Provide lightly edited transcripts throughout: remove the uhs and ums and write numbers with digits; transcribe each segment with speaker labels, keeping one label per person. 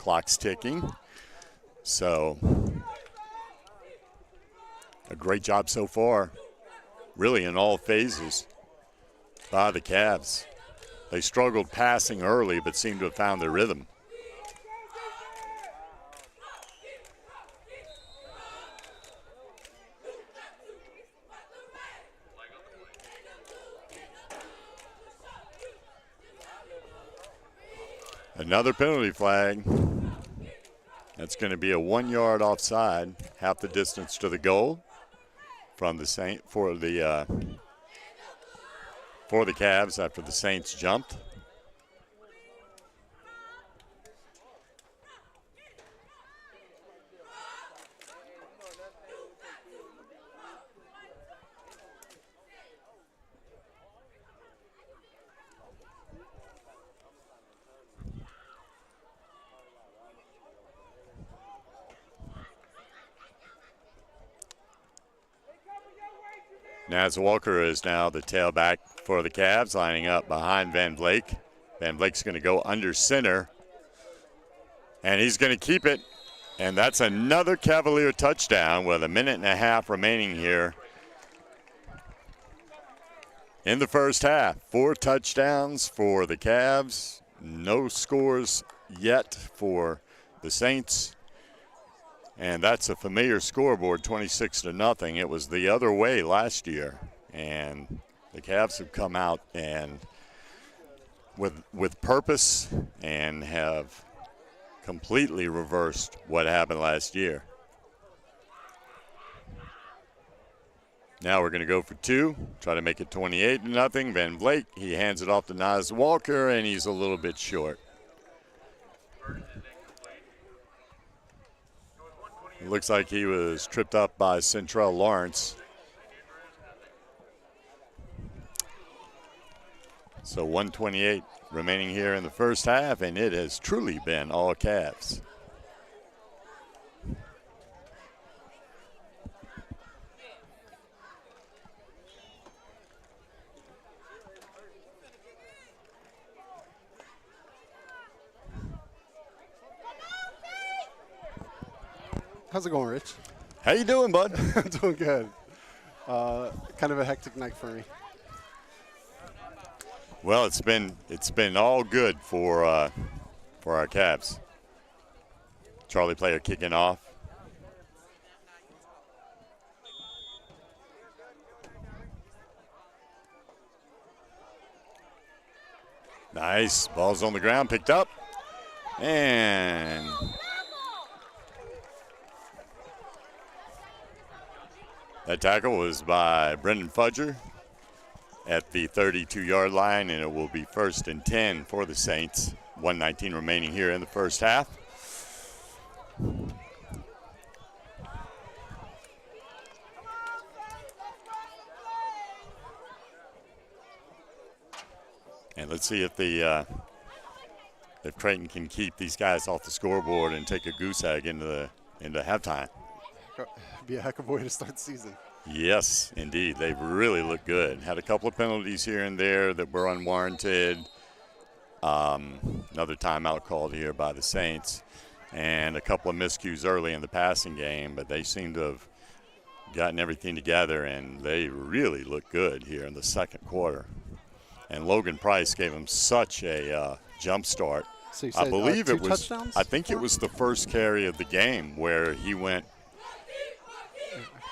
Speaker 1: clock's ticking. So a great job so far, really in all phases by the Cavs. They struggled passing early, but seemed to have found their rhythm. Another penalty flag. That's going to be a 1 yard offside, half the distance to the goal from the for the Cavs after the Saints jumped. Naz Walker is now the tailback for the Cavs, lining up behind Van Vleck. Van Vleck's going to go under center, and he's going to keep it. And that's another Cavalier touchdown with a minute and a half remaining here in the first half. 4 touchdowns for the Cavs. No scores yet for the Saints. And that's a familiar scoreboard, 26-0. It was the other way last year. And the Cavs have come out and with purpose and have completely reversed what happened last year. Now we're going to go for 2, try to make it 28-0. Van Vleck, he hands it off to Naz Walker, and he's a little bit short. It looks like he was tripped up by Centrell Lawrence. So 1:28 remaining here in the first half, and it has truly been all Cavs.
Speaker 2: How's it going, Rich?
Speaker 1: How you doing, bud?
Speaker 2: I'm doing good. Kind of a hectic night for me.
Speaker 1: Well, it's been all good for our Cavs. Charlie Player kicking off. Nice. Ball's on the ground, picked up. And that tackle was by Brendan Fudger at the 32-yard line, and it will be 1st and 10 for the Saints. 1:19 remaining here in the first half. And let's see if Crayton can keep these guys off the scoreboard and take a goose egg into halftime.
Speaker 2: Be a heck of a way to start the season.
Speaker 1: Yes, indeed. They've really looked good. Had a couple of penalties here and there that were unwarranted. Another timeout called here by the Saints. And a couple of miscues early in the passing game, but they seem to have gotten everything together, and they really look good here in the second quarter. And Logan Price gave them such a jump start.
Speaker 2: So you said,
Speaker 1: I believe it was,
Speaker 2: touchdowns?
Speaker 1: I think it was the first carry of the game where he went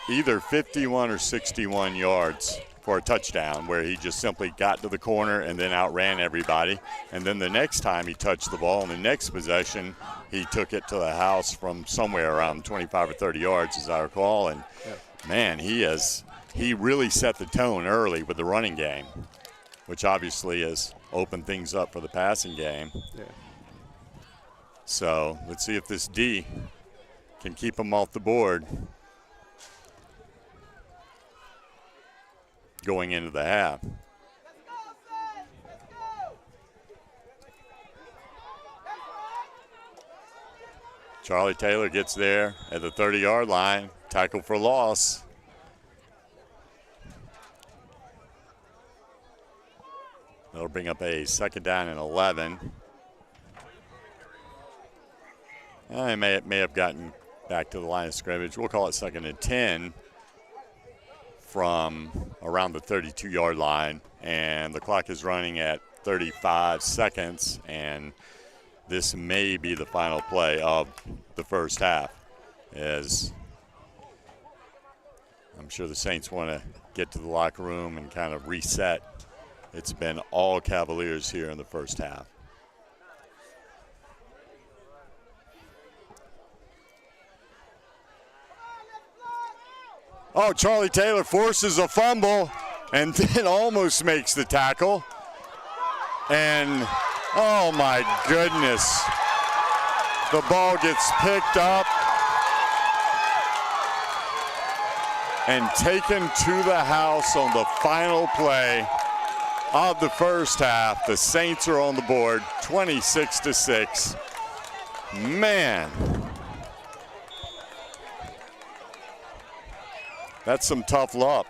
Speaker 1: either 51 or 61 yards for a touchdown, where he just simply got to the corner and then outran everybody. And then the next time he touched the ball, in the next possession, he took it to the house from somewhere around 25 or 30 yards, as I recall. And, man, he really set the tone early with the running game, which obviously has opened things up for the passing game.
Speaker 2: Yeah.
Speaker 1: So let's see if this D can keep him off the board going into the half. Charlie Taylor gets there at the 30-yard line, tackle for loss. That'll bring up a 2nd down and 11. I may have gotten back to the line of scrimmage. We'll call it 2nd and 10 from around the 32-yard line, and the clock is running at 35 seconds, and this may be the final play of the first half, as I'm sure the Saints want to get to the locker room and kind of reset. It's been all Cavaliers here in the first half. Oh, Charlie Taylor forces a fumble and then almost makes the tackle. And, oh my goodness, the ball gets picked up and taken to the house on the final play of the first half. The Saints are on the board, 26-6. Man. That's some tough luck.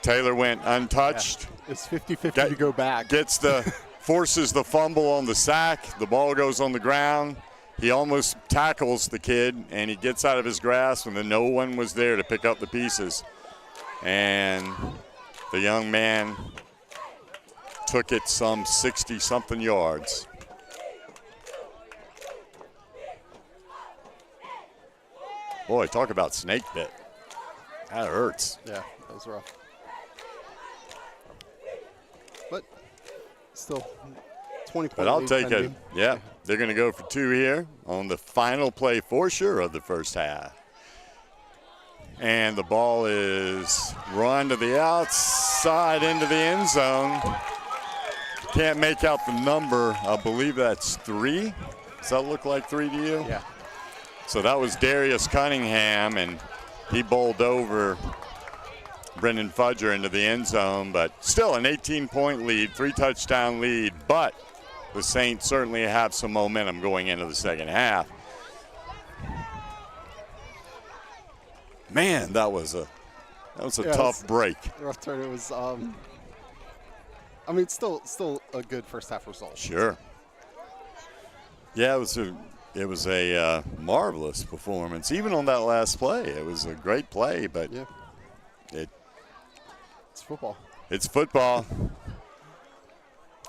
Speaker 1: Taylor went untouched.
Speaker 2: Yeah. It's 50-50 to go back.
Speaker 1: Forces the fumble on the sack. The ball goes on the ground. He almost tackles the kid, and he gets out of his grasp, and then no one was there to pick up the pieces. And the young man took it some 60-something yards. Boy, talk about snake bit. That hurts.
Speaker 2: Yeah, that was rough. But still, 20 points.
Speaker 1: But I'll take it. Yeah, they're going to go for 2 here on the final play for sure of the first half. And the ball is run to the outside into the end zone. Can't make out the number. I believe that's 3. Does that look like 3 to you?
Speaker 2: Yeah.
Speaker 1: So that was Darius Cunningham, and he bowled over Brendan Fudger into the end zone, but still an 18-point lead, 3-touchdown lead, but the Saints certainly have some momentum going into the second half. Man, that was a tough break.
Speaker 2: Rough turn. It was, I mean, still a good first half result.
Speaker 1: Sure. Yeah, it was a marvelous performance. Even on that last play, it was a great play, but
Speaker 2: yeah. It's football.
Speaker 1: It's football.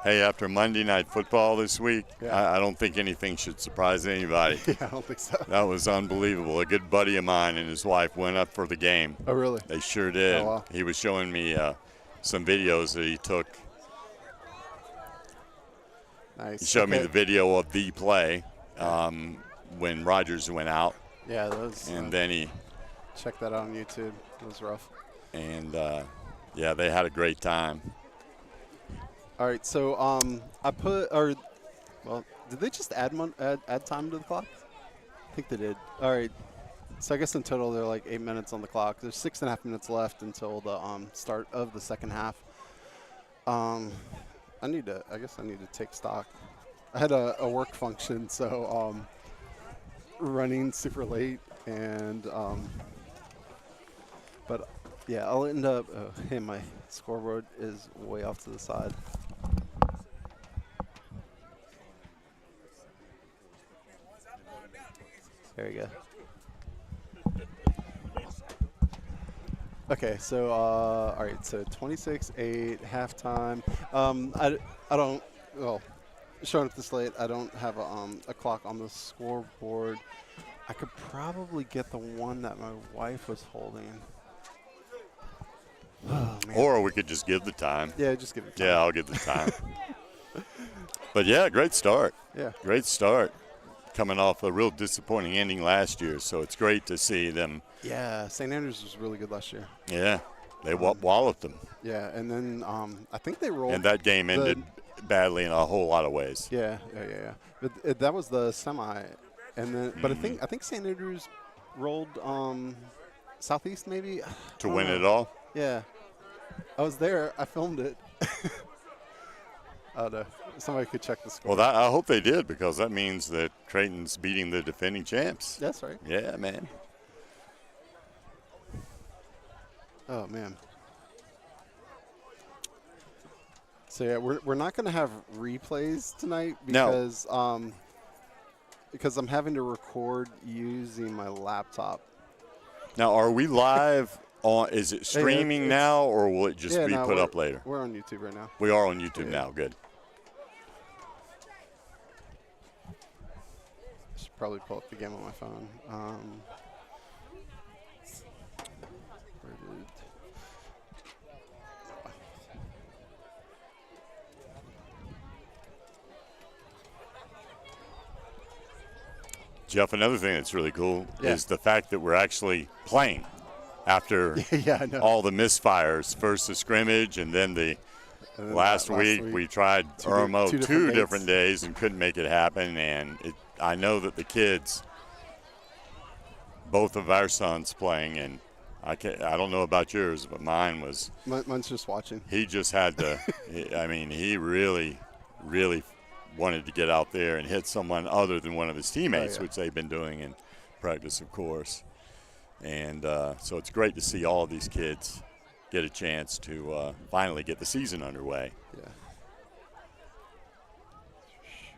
Speaker 1: Hey, after Monday Night Football this week,
Speaker 2: yeah.
Speaker 1: I don't think anything should surprise anybody.
Speaker 2: Yeah, I don't think so.
Speaker 1: That was unbelievable. A good buddy of mine and his wife went up for the game.
Speaker 2: Oh, really?
Speaker 1: They sure did.
Speaker 2: Oh, wow.
Speaker 1: He was showing me some videos that he took.
Speaker 2: Nice.
Speaker 1: He showed me the video of the play when Rodgers went out.
Speaker 2: Yeah, those.
Speaker 1: And then he
Speaker 2: check that out on YouTube. It was rough.
Speaker 1: And yeah, they had a great time.
Speaker 2: All right, so did they just add time to the clock? I think they did. All right, so I guess in total they're like 8 minutes on the clock. There's 6.5 minutes left until the start of the second half. I guess I need to take stock. I had a work function, so running super late, and but yeah, I'll end up. Hey, my scoreboard is way off to the side. There you go. Okay, so all right, so 26-8 halftime. I don't. Well, showing up this late, I don't have a clock on the scoreboard. I could probably get the one that my wife was holding. Oh, man.
Speaker 1: Or we could just give the time.
Speaker 2: Yeah, just give it time.
Speaker 1: Yeah, I'll give the time. But yeah, great start.
Speaker 2: Yeah.
Speaker 1: Great start. Coming off a real disappointing ending last year, so it's great to see them.
Speaker 2: Yeah, St. Andrews was really good last year.
Speaker 1: Yeah, they walloped them.
Speaker 2: Yeah, and then I think they rolled.
Speaker 1: And that game ended badly in a whole lot of ways.
Speaker 2: Yeah. But that was the semi, and then but I think St. Andrews rolled Southeast maybe
Speaker 1: to win it all.
Speaker 2: Yeah, I was there. I filmed it. I don't know. Somebody could check the score.
Speaker 1: Well, I hope they did, because that means that Crayton's beating the defending champs.
Speaker 2: That's right.
Speaker 1: Yeah, man.
Speaker 2: Oh, man. So, yeah, we're not going to have replays tonight because because I'm having to record using my laptop.
Speaker 1: Now, are we live on? Is it streaming
Speaker 2: it's,
Speaker 1: now, or will it just be
Speaker 2: no,
Speaker 1: put up later?
Speaker 2: We're on YouTube right now.
Speaker 1: We are on YouTube now. Good.
Speaker 2: Should probably pull up the game on my phone. Where did?
Speaker 1: Jeff, another thing that's really cool is the fact that we're actually playing after
Speaker 2: I know.
Speaker 1: all the misfires. First the scrimmage, and then last week we tried Irmo two different days and couldn't make it happen. And I know that the kids, both of our sons playing, and I don't know about yours, but mine's
Speaker 2: just watching.
Speaker 1: He just had to. I mean, he really, really wanted to get out there and hit someone other than one of his teammates, which they've been doing in practice, of course. And so it's great to see all of these kids get a chance to finally get the season underway.
Speaker 2: Yeah.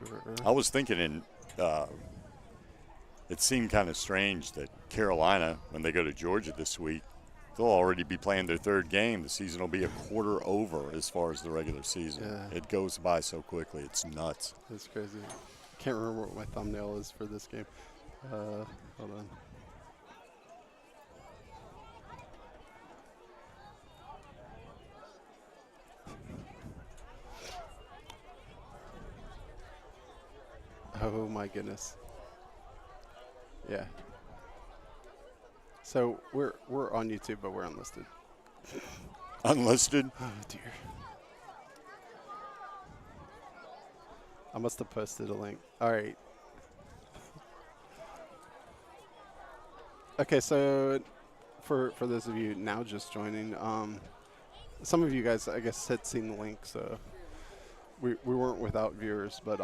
Speaker 2: Sure.
Speaker 1: I was thinking, it seemed kind of strange that Carolina, when they go to Georgia this week, they'll already be playing their third game. The season will be a quarter over as far as the regular season.
Speaker 2: Yeah.
Speaker 1: It goes by so quickly. It's nuts.
Speaker 2: It's crazy. Can't remember what my thumbnail is for this game. Hold on. Oh my goodness. Yeah. So we're on YouTube, but we're unlisted.
Speaker 1: Unlisted?
Speaker 2: Oh dear. I must have posted a link. All right. Okay, so for those of you now just joining, some of you guys, I guess, had seen the link, so we weren't without viewers, but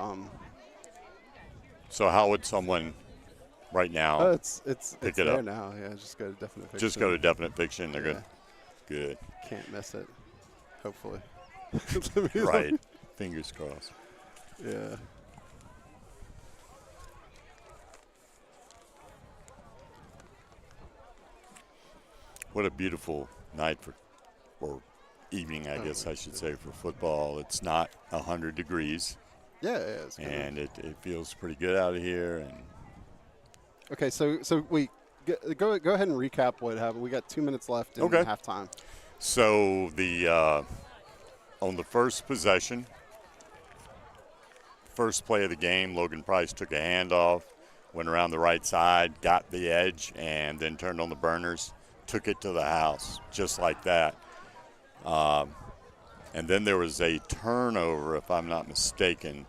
Speaker 1: So how would someone right now
Speaker 2: it's
Speaker 1: pick it
Speaker 2: there
Speaker 1: up
Speaker 2: now? Yeah, just go to Definite Fiction.
Speaker 1: Just go to Definite Fiction. They're good. Good.
Speaker 2: Can't miss it. Hopefully.
Speaker 1: Right. Fingers crossed.
Speaker 2: Yeah.
Speaker 1: What a beautiful night or evening, I guess I should say, for football. It's not 100 degrees.
Speaker 2: Yeah, it's good.
Speaker 1: And it feels pretty good out of here. And
Speaker 2: okay, so we go ahead and recap what happened. We got 2 minutes left in halftime.
Speaker 1: So on the first possession, first play of the game, Logan Price took a handoff, went around the right side, got the edge, and then turned on the burners, took it to the house, just like that. And then there was a turnover, if I'm not mistaken.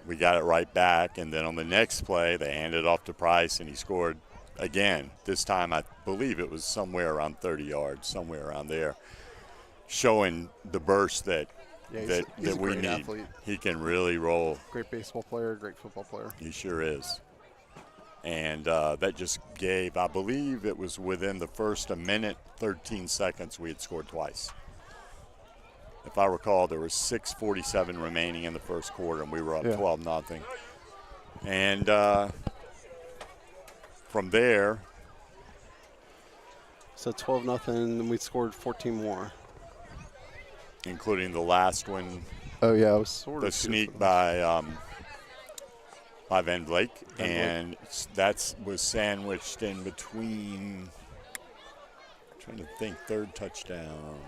Speaker 1: We got it right back, and then on the next play, they handed it off to Price, and he scored again. This time, I believe it was somewhere around 30 yards, somewhere around there, showing the burst that
Speaker 2: he's
Speaker 1: we
Speaker 2: need. Athlete.
Speaker 1: He can really roll.
Speaker 2: Great baseball player, great football player.
Speaker 1: He sure is. And that just gave, I believe it was within the first minute, 13 seconds, we had scored twice. If I recall, there was 6:47 remaining in the first quarter, and we were up 12-0. And from there.
Speaker 2: So 12-0, and we scored 14 more.
Speaker 1: Including the last one.
Speaker 2: Oh, yeah, it was sort of
Speaker 1: the sneak by Van Blake. And that was sandwiched in between, I'm trying to think, third touchdown.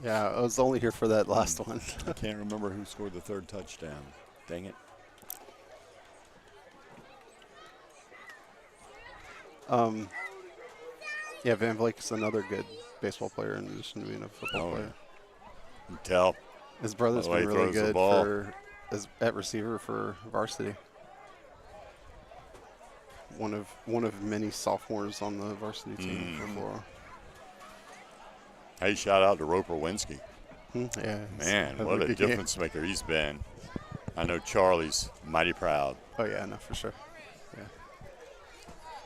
Speaker 2: Yeah, I was only here for that last one.
Speaker 1: I can't remember who scored the third touchdown. Dang it.
Speaker 2: Yeah, Van Vliet is another good baseball player in addition to being a football player.
Speaker 1: You can tell.
Speaker 2: His brother's been really good at receiver for varsity. One of many sophomores on the varsity team for Flora.
Speaker 1: Hey, shout out to Roper Winsky.
Speaker 2: Yeah,
Speaker 1: man, what a difference maker he's been. I know Charlie's mighty proud.
Speaker 2: Oh yeah, no, for sure.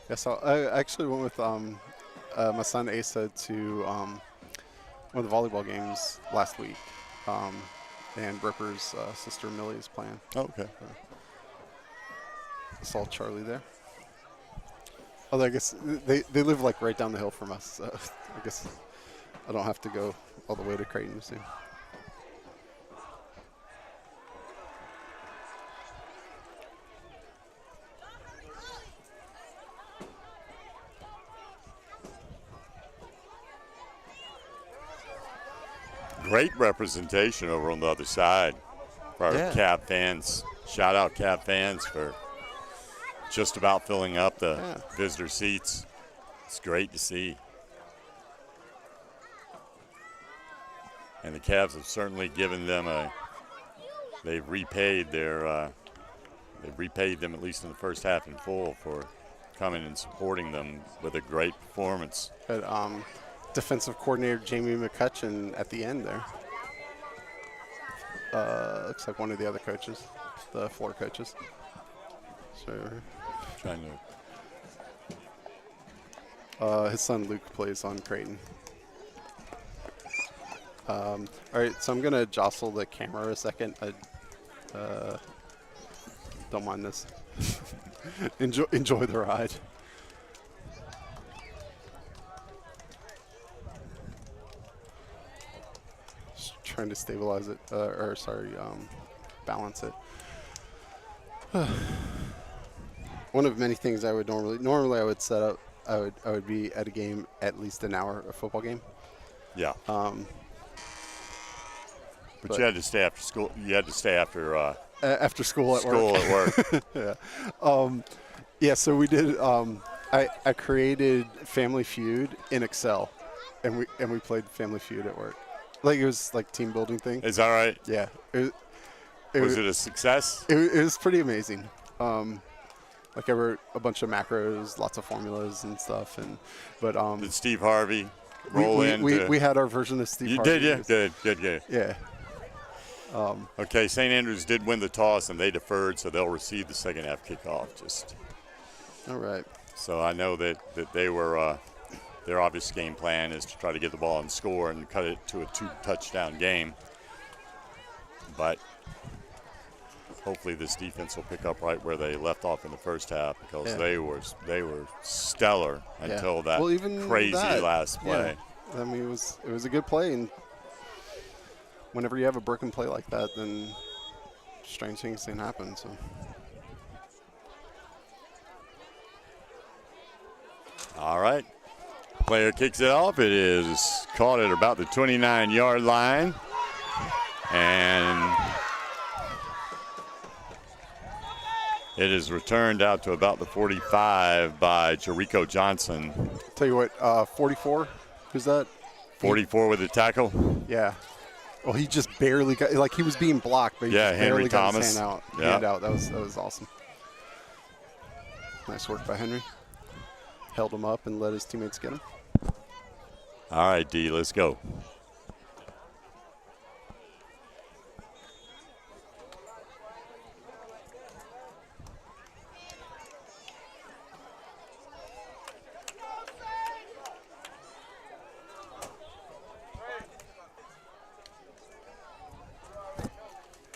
Speaker 2: Yeah. So I actually went with my son Asa to one of the volleyball games last week. and Ripper's sister Millie is playing.
Speaker 1: Okay.
Speaker 2: I saw Charlie there. Although I guess they live like right down the hill from us, so I guess I don't have to go all the way to Crayton to see.
Speaker 1: Great representation over on the other side for our Cab fans. Shout out Cab fans for just about filling up the visitor seats. It's great to see. And the Cavs have certainly given them they've repaid them at least in the first half in full for coming and supporting them with a great performance.
Speaker 2: But, defensive coordinator Jamie McCutcheon at the end there. Looks like one of the other coaches, the floor coaches. So,
Speaker 1: trying
Speaker 2: to. His son Luke plays on Crayton. All right, so I'm gonna jostle the camera a second. Don't mind this. Enjoy the ride. Trying to stabilize it, balance it. One of many things I would normally I would set up. I would be at a game at least an hour, a football game.
Speaker 1: Yeah. But you had to stay after school. You had to stay after
Speaker 2: school at
Speaker 1: work.
Speaker 2: Yeah. Yeah. So we did. I created Family Feud in Excel, and we played Family Feud at work. Like it was like team building thing.
Speaker 1: Is that right?
Speaker 2: Yeah.
Speaker 1: Was it a success?
Speaker 2: It was pretty amazing. Like I wrote a bunch of macros, lots of formulas and stuff, but
Speaker 1: did Steve Harvey roll in?
Speaker 2: We had our version of Steve Harvey.
Speaker 1: You did, yeah? Good.
Speaker 2: Yeah.
Speaker 1: Okay, St. Andrews did win the toss, and they deferred, so they'll receive the second half kickoff.
Speaker 2: All right.
Speaker 1: So I know that they were their obvious game plan is to try to get the ball and score and cut it to a 2-touchdown game. But hopefully this defense will pick up right where they left off in the first half, because they were stellar until that crazy last play.
Speaker 2: Yeah. I mean, it was a good play, and whenever you have a broken play like that, then strange things can happen. So.
Speaker 1: All right. Player kicks it off. It is caught at about the 29-yard line. And it is returned out to about the 45 by Jericho Johnson.
Speaker 2: Tell you what, 44, who's that?
Speaker 1: 44 with the tackle?
Speaker 2: Yeah. Well, he just barely got, like he was being blocked, but he just barely got his hand out. That was awesome. Nice work by Henry. Held him up and let his teammates get him.
Speaker 1: All right, D, let's go.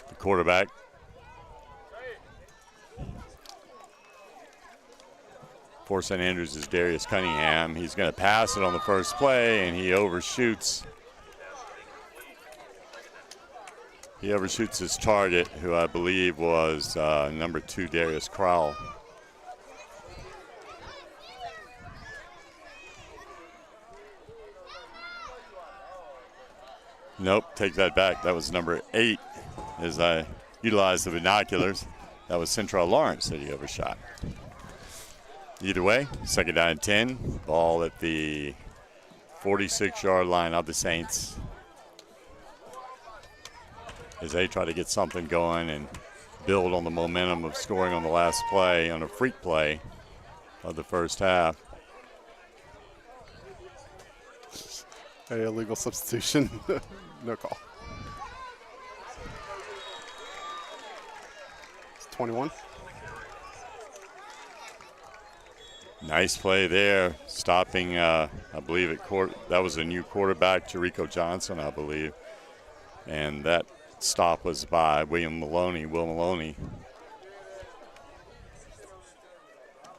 Speaker 1: The quarterback. For St. Andrews is Darius Cunningham. He's going to pass it on the first play, and he overshoots. He overshoots his target, who I believe was number 2, Darius Crowell. Nope, take that back. That was number 8, as I utilized the binoculars. That was Central Lawrence that he overshot. Either way, second down and 10. Ball at the 46-yard line of the Saints, as they try to get something going and build on the momentum of scoring on the last play, on a freak play of the first half.
Speaker 2: An illegal substitution. No call. It's 21.
Speaker 1: Nice play there, stopping, I believe, that was a new quarterback, Jericho Johnson, I believe. And that stop was by Will Maloney.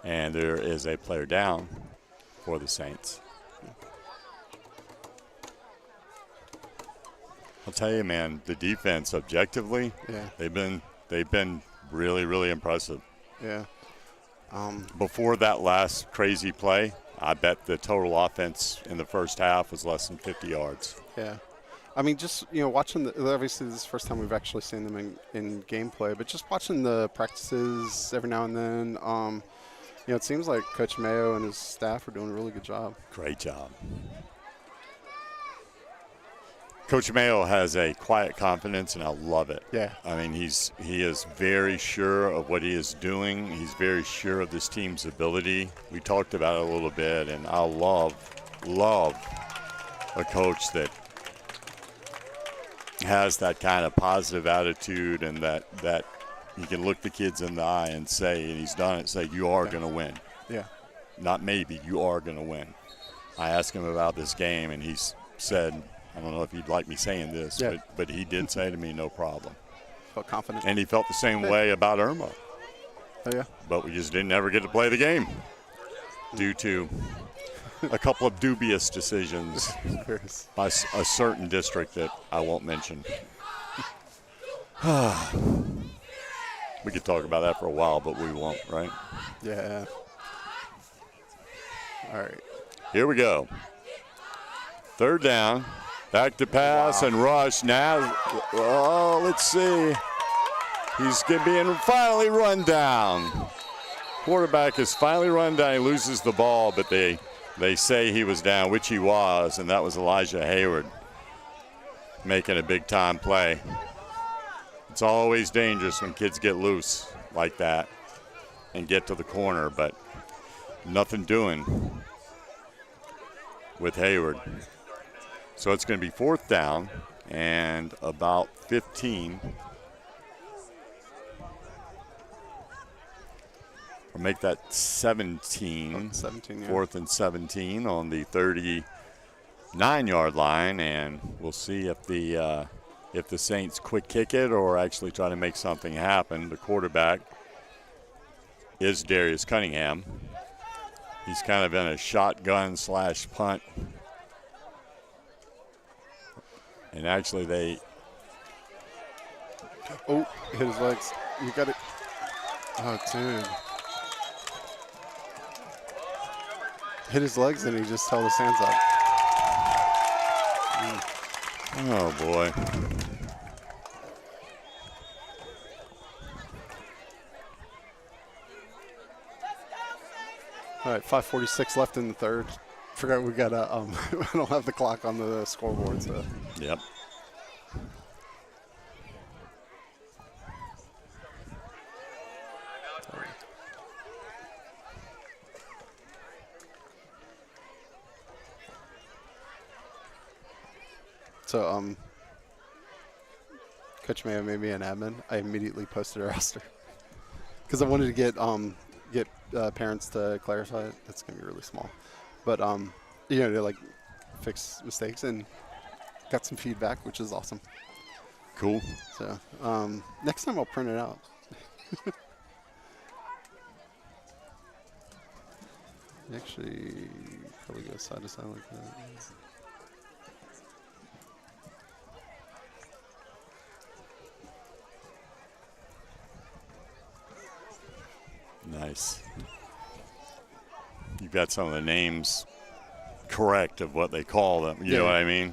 Speaker 1: And there is a player down for the Saints. I'll tell you, man, the defense objectively, they've been really, really impressive.
Speaker 2: Yeah.
Speaker 1: Before that last crazy play, I bet the total offense in the first half was less than 50 yards.
Speaker 2: Yeah. I mean, just, watching obviously this is the first time we've actually seen them in gameplay, but just watching the practices every now and then, it seems like Coach Mayo and his staff are doing a really good job.
Speaker 1: Great job. Coach Mayo has a quiet confidence, and I love it.
Speaker 2: Yeah.
Speaker 1: I mean, he is very sure of what he is doing. He's very sure of this team's ability. We talked about it a little bit, and I love a coach that has that kind of positive attitude and that you can look the kids in the eye and say, and he's done it, say, you are going to win.
Speaker 2: Yeah.
Speaker 1: Not maybe, you are going to win. I asked him about this game, and he said, I don't know if you'd like me saying this, but he did say to me, no problem.
Speaker 2: Felt confident.
Speaker 1: And he felt the same way about Irma.
Speaker 2: Oh, yeah.
Speaker 1: But we just didn't ever get to play the game due to a couple of dubious decisions by a certain district that I won't mention. We could talk about that for a while, but we won't, right?
Speaker 2: Yeah. All right.
Speaker 1: Here we go. Third down. Back to pass and rush. Now, let's see. He's being finally run down. Quarterback is finally run down. He loses the ball, but they say he was down, which he was, and that was Elijah Hayward making a big-time play. It's always dangerous when kids get loose like that and get to the corner, but nothing doing with Hayward. So it's going to be fourth down and about 15. Or make that 17.
Speaker 2: 17, yeah.
Speaker 1: Fourth and 17 on the 39-yard line, and we'll see if the Saints quick kick it or actually try to make something happen. The quarterback is Darius Cunningham. He's kind of in a shotgun / punt. And actually they –
Speaker 2: oh, hit his legs. You got it. Oh, dude. Hit his legs and he just held his hands up.
Speaker 1: Oh, boy.
Speaker 2: All right, 5:46 left in the third. Forgot we got I don't have the clock on the scoreboard, so.
Speaker 1: Yep.
Speaker 2: So, Coach Mayo made me an admin. I immediately posted a roster because I wanted to get parents to clarify it. That's gonna be really small, but to like fix mistakes and got some feedback, which is awesome.
Speaker 1: Cool.
Speaker 2: So next time I'll print it out. Actually, probably go side to side like that.
Speaker 1: Nice. You've got some of the names correct of what they call them. You know what I mean?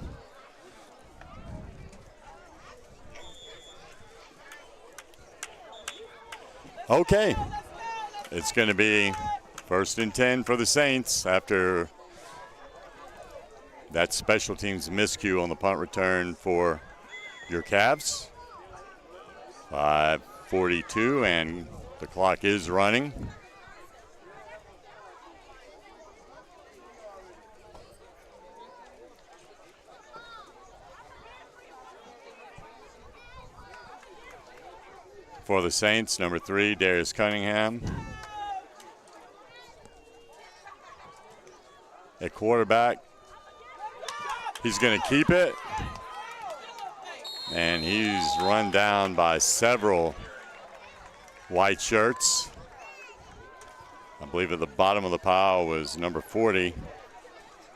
Speaker 1: Okay. It's going to be 1st and 10 for the Saints after that special teams miscue on the punt return for your Cavs. 5:42 and the clock is running. For the Saints, number 3, Darius Cunningham. At quarterback, he's going to keep it. And he's run down by several white shirts. I believe at the bottom of the pile was number 40.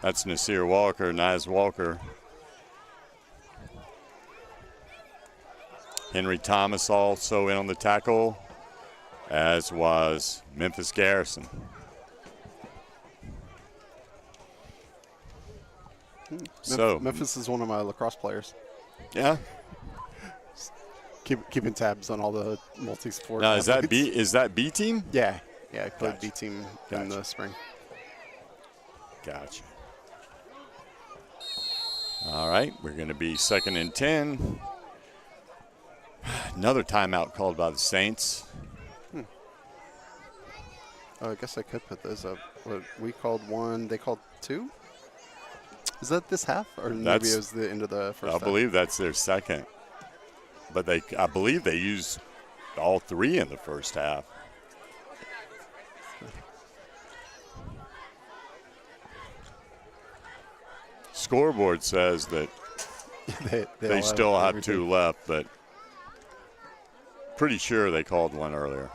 Speaker 1: That's Nasir Walker, Naz Walker. Henry Thomas also in on the tackle, as was Memphis Garrison. So
Speaker 2: Memphis is one of my lacrosse players.
Speaker 1: Yeah.
Speaker 2: Keeping tabs on all the multi-sport.
Speaker 1: Now, is that
Speaker 2: athletes.
Speaker 1: B team?
Speaker 2: Yeah. Yeah, I played
Speaker 1: Gotcha.
Speaker 2: B team
Speaker 1: Gotcha.
Speaker 2: in the spring.
Speaker 1: Gotcha. All right, we're going to be 2nd and 10. Another timeout called by the Saints.
Speaker 2: Oh, I guess I could put those up. What we called one, they called two? Is that this half? Or maybe it was the end of the first
Speaker 1: I
Speaker 2: half?
Speaker 1: believe that's their second. But I believe they used all 3 in the first half. Scoreboard says that they
Speaker 2: all
Speaker 1: still have
Speaker 2: everything.
Speaker 1: 2 left, but pretty sure they called one earlier.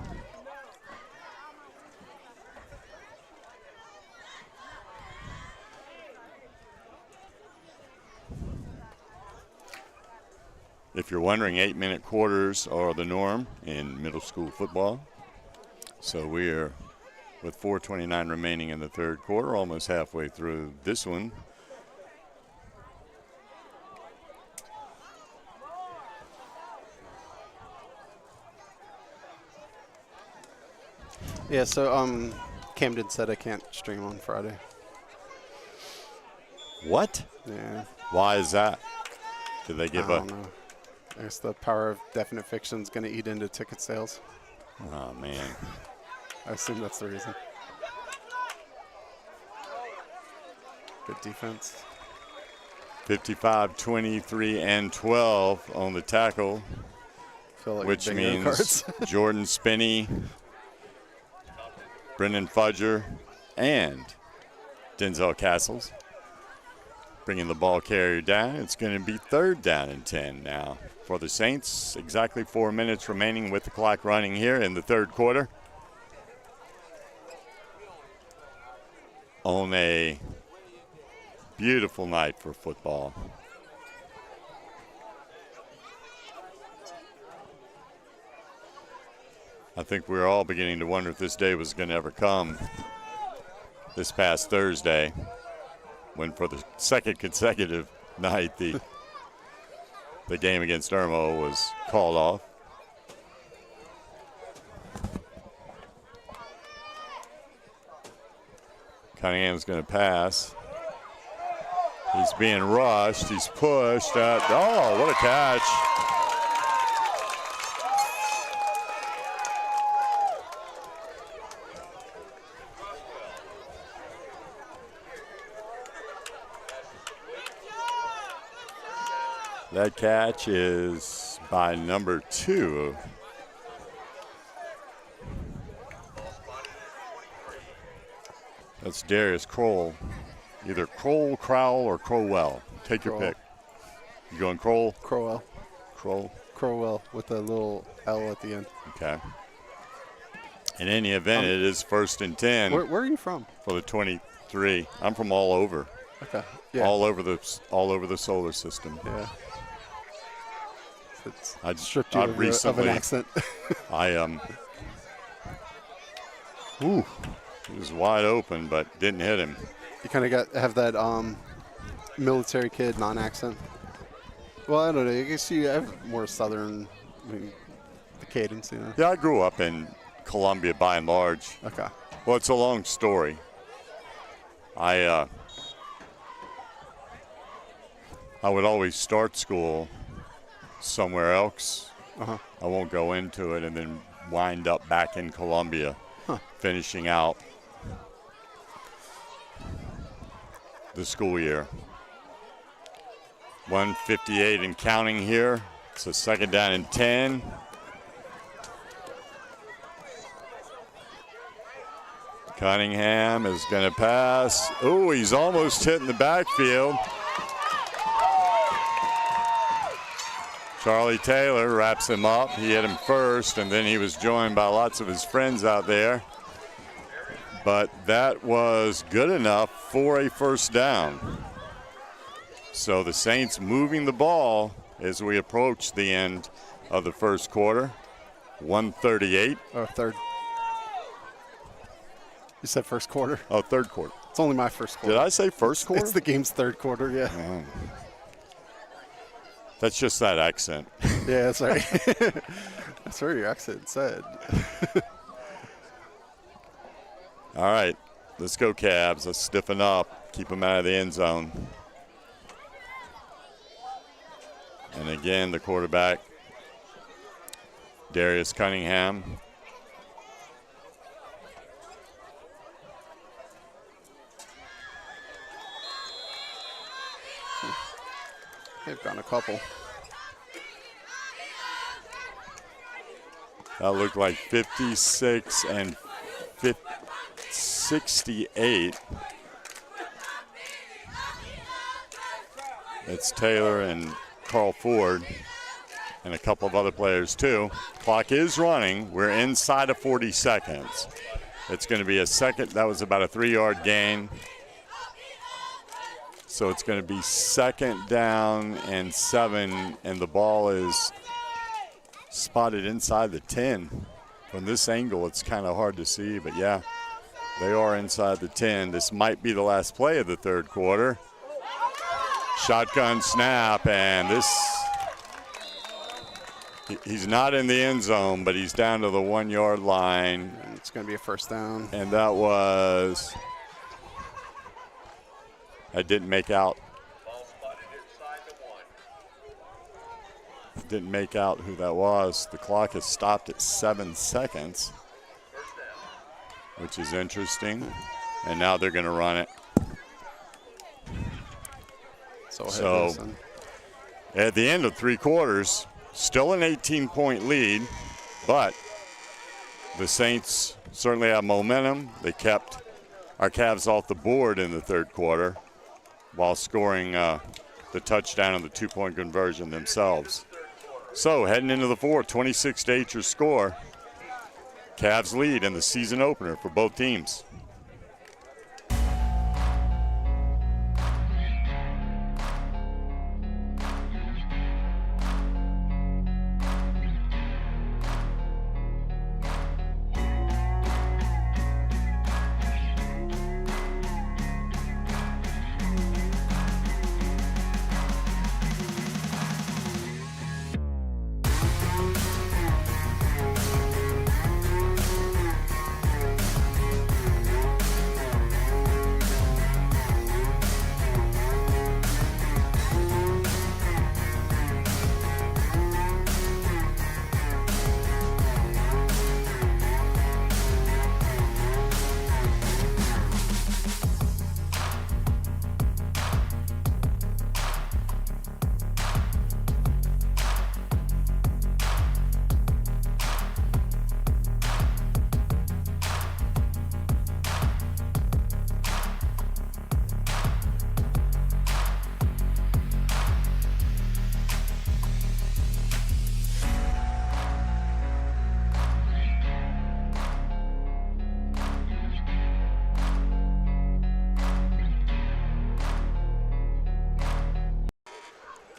Speaker 1: If you're wondering, 8-minute quarters are the norm in middle school football. So we are, with 4:29 remaining in the third quarter, almost halfway through this one.
Speaker 2: Yeah, so Camden said I can't stream on Friday.
Speaker 1: What?
Speaker 2: Yeah.
Speaker 1: Why is that? Did they
Speaker 2: I
Speaker 1: give
Speaker 2: don't know. I guess the power of definite fiction is going to eat into ticket sales.
Speaker 1: Oh, man.
Speaker 2: I assume that's the reason. Good defense.
Speaker 1: 55, 23, and 12 on the tackle,
Speaker 2: Feel like
Speaker 1: which
Speaker 2: bingo
Speaker 1: means
Speaker 2: cards.
Speaker 1: Jordan Spinney, Brendan Fudger, and Denzel Castles bringing the ball carrier down. It's going to be 3rd down and 10 now for the Saints. Exactly 4 minutes remaining with the clock running here in the third quarter. On a beautiful night for football. I think we were all beginning to wonder if this day was going to ever come. This past Thursday, when for the second consecutive night the game against Irmo was called off. Cunningham's going to pass. He's being rushed. He's pushed. Oh, what a catch. That catch is by number 2. That's Darius Kroll. Either Kroll, Crowell, or Crowell. Take your pick. You going Kroll?
Speaker 2: Crowell.
Speaker 1: Kroll.
Speaker 2: Crowell with a little L at the end.
Speaker 1: Okay. In any event, it is 1st and 10.
Speaker 2: Where are you from?
Speaker 1: For the 23. I'm from all over.
Speaker 2: Okay. Yeah.
Speaker 1: All over the solar system.
Speaker 2: Yeah.
Speaker 1: I
Speaker 2: stripped you of an accent.
Speaker 1: He was wide open, but didn't hit him.
Speaker 2: You kind of have that military kid non-accent. Well, I don't know. I guess you have more southern, the cadence, you know.
Speaker 1: Yeah, I grew up in Columbia by and large.
Speaker 2: Okay.
Speaker 1: Well, it's a long story. I would always start school somewhere else.
Speaker 2: Uh-huh.
Speaker 1: I won't go into it, and then wind up back in Columbia, finishing out the school year. 1:58 and counting here. It's a 2nd down and 10. Cunningham is going to pass. Oh, he's almost hit in the backfield. Charlie Taylor wraps him up. He hit him first, and then he was joined by lots of his friends out there. But that was good enough for a first down. So the Saints moving the ball as we approach the end of the first quarter. 1:38.
Speaker 2: Or third. You said first quarter?
Speaker 1: Oh, third quarter.
Speaker 2: It's only my first quarter.
Speaker 1: Did I say first quarter?
Speaker 2: It's the game's third quarter, yeah.
Speaker 1: Oh. That's just that accent.
Speaker 2: Yeah, that's right. That's what your accent said.
Speaker 1: All right, let's go Cavs. Let's stiffen up. Keep them out of the end zone. And again, the quarterback, Darius Cunningham.
Speaker 2: They've gone a couple.
Speaker 1: That looked like 56 and 68. It's Taylor and Carl Ford and a couple of other players too. Clock is running. We're inside of 40 seconds. It's going to be a second. That was about a 3-yard gain. So it's going to be second down and 7, and the ball is spotted inside the 10. From this angle, it's kind of hard to see, but yeah, they are inside the 10. This might be the last play of the third quarter. Shotgun snap, and he's not in the end zone, but he's down to the 1-yard line.
Speaker 2: And it's going to be a first down.
Speaker 1: And I didn't make out. Didn't make out who that was. The clock has stopped at 7 seconds, which is interesting. And now they're going to run it. So at the end of 3 quarters, still an 18-point lead, but the Saints certainly have momentum. They kept our Cavs off the board in the third quarter while scoring the touchdown and the 2-point conversion themselves. So heading into the fourth, 26-8 your score. Cavs lead in the season opener for both teams.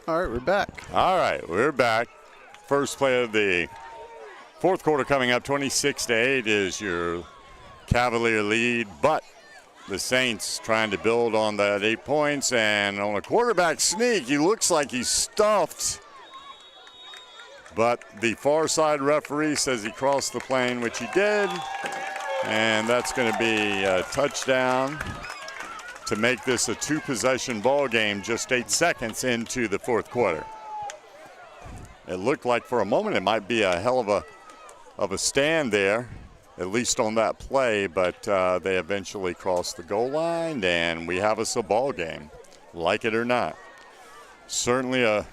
Speaker 2: All right, we're back.
Speaker 1: All right, we're back. First play of the fourth quarter coming up. 26-8 is your Cavalier lead, but the Saints trying to build on that 8 points, and on a quarterback sneak, he looks like he's stuffed. But the far side referee says he crossed the plane, which he did, and that's going to be a touchdown to make this a 2-possession ball game just 8 seconds into the fourth quarter. It looked like for a moment it might be a hell of a stand there, at least on that play, but they eventually crossed the goal line, and we have us a ball game, like it or not. Certainly a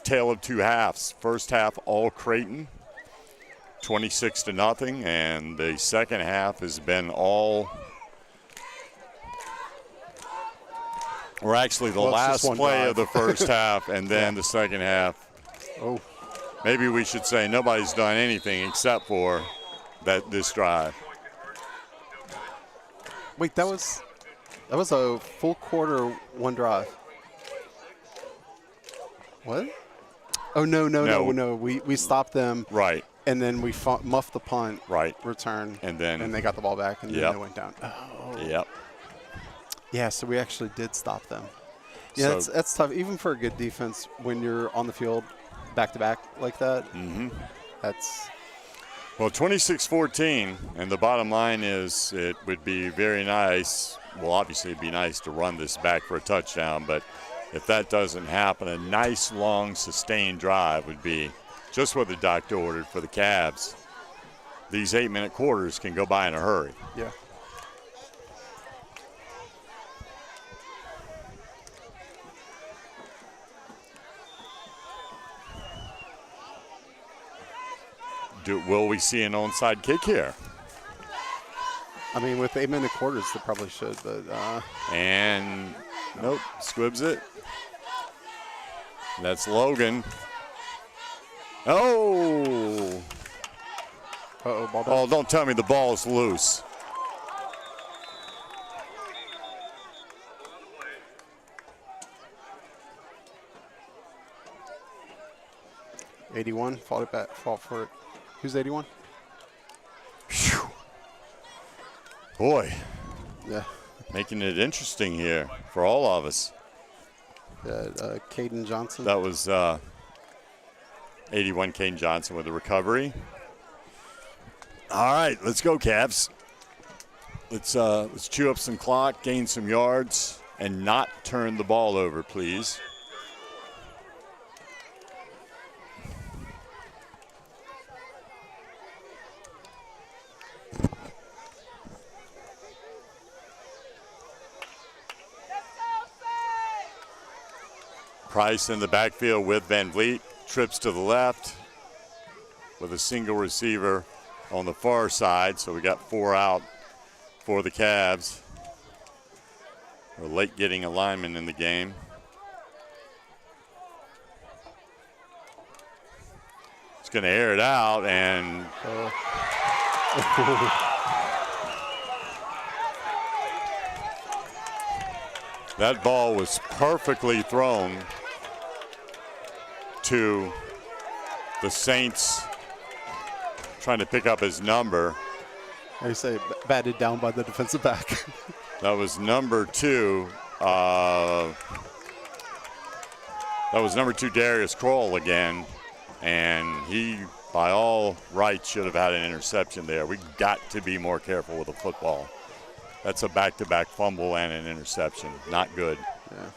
Speaker 1: tale of 2 halves. First half all Crayton, 26-0, and the second half has been all. Or actually the last play of the first half, and then the second half
Speaker 2: Oh.
Speaker 1: Maybe we should say nobody's done anything except for this drive.
Speaker 2: Wait, that was a full quarter, one drive. What? Oh, no. We stopped them.
Speaker 1: Right.
Speaker 2: And then we muffed the punt.
Speaker 1: Right.
Speaker 2: Return.
Speaker 1: And then
Speaker 2: they got the ball back, and then they went down. Oh.
Speaker 1: Yep.
Speaker 2: Yeah, so we actually did stop them. Yeah, so that's tough. Even for a good defense, when you're on the field back-to-back like that, that's –
Speaker 1: well, 26-14, and the bottom line is it would be very nice. Well, obviously it'd be nice to run this back for a touchdown, but if that doesn't happen, a nice, long, sustained drive would be just what the doctor ordered for the Cavs. These 8-minute quarters can go by in a hurry.
Speaker 2: Yeah.
Speaker 1: Will we see an onside kick here?
Speaker 2: I mean, with 8-minute quarters, they probably should, but
Speaker 1: and nope, squibs it. That's Logan. Oh!
Speaker 2: Uh-oh, ball down.
Speaker 1: Oh, don't tell me the ball's loose.
Speaker 2: '81, fought for it. Who's 81?
Speaker 1: Phew. Boy.
Speaker 2: Yeah.
Speaker 1: Making it interesting here for all of us.
Speaker 2: Yeah, Crayton Johnson.
Speaker 1: That was 81, Crayton Johnson with the recovery. All right, let's go, Cavs. Let's chew up some clock, gain some yards, and not turn the ball over, please. Price in the backfield with Van Vliet. Trips to the left with a single receiver on the far side. So we got 4 out for the Cavs. We're late getting a lineman in the game. It's going to air it out and that ball was perfectly thrown to the Saints trying to pick up his number.
Speaker 2: I say batted down by the defensive back.
Speaker 1: That was number 2. That was number 2, Darius Kroll again. And he, by all rights, should have had an interception there. We got to be more careful with the football. That's a back-to-back fumble and an interception. Not good.
Speaker 2: Yeah.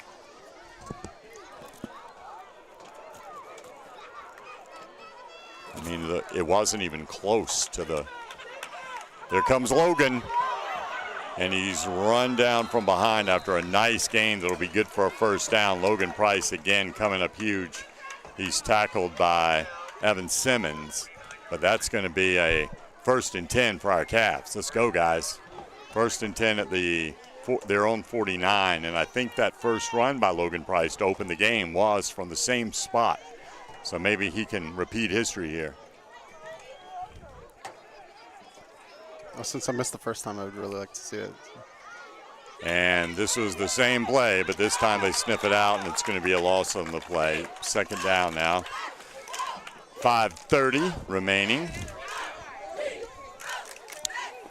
Speaker 1: I mean, it wasn't even close to the. There comes Logan, and he's run down from behind after a nice gain that'll be good for a first down. Logan Price again coming up huge. He's tackled by Evan Simmons, but that's going to be a 1st and 10 for our Cavs. Let's go, guys. 1st and 10 at their own 49, and I think that first run by Logan Price to open the game was from the same spot. So maybe he can repeat history here.
Speaker 2: Well, since I missed the first time, I would really like to see it.
Speaker 1: And this was the same play, but this time they sniff it out, and it's going to be a loss on the play. 2nd down now. 5:30 remaining.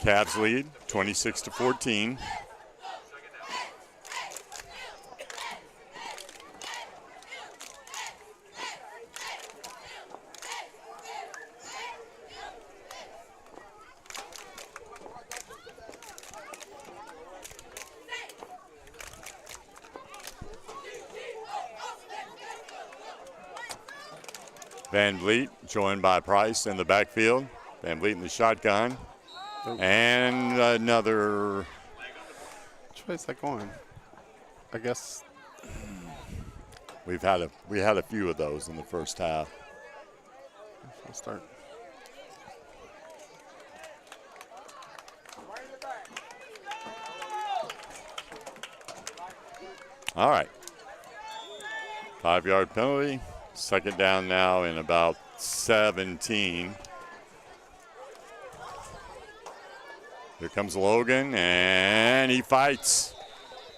Speaker 1: Cavs lead 26-14. Van Vliet joined by Price in the backfield. Van Vliet in the shotgun. And another.
Speaker 2: Which way is that going? I guess.
Speaker 1: We had a few of those in the first half.
Speaker 2: I'll start.
Speaker 1: All right. 5-yard penalty. Second down now in about 17. Here comes Logan, and he fights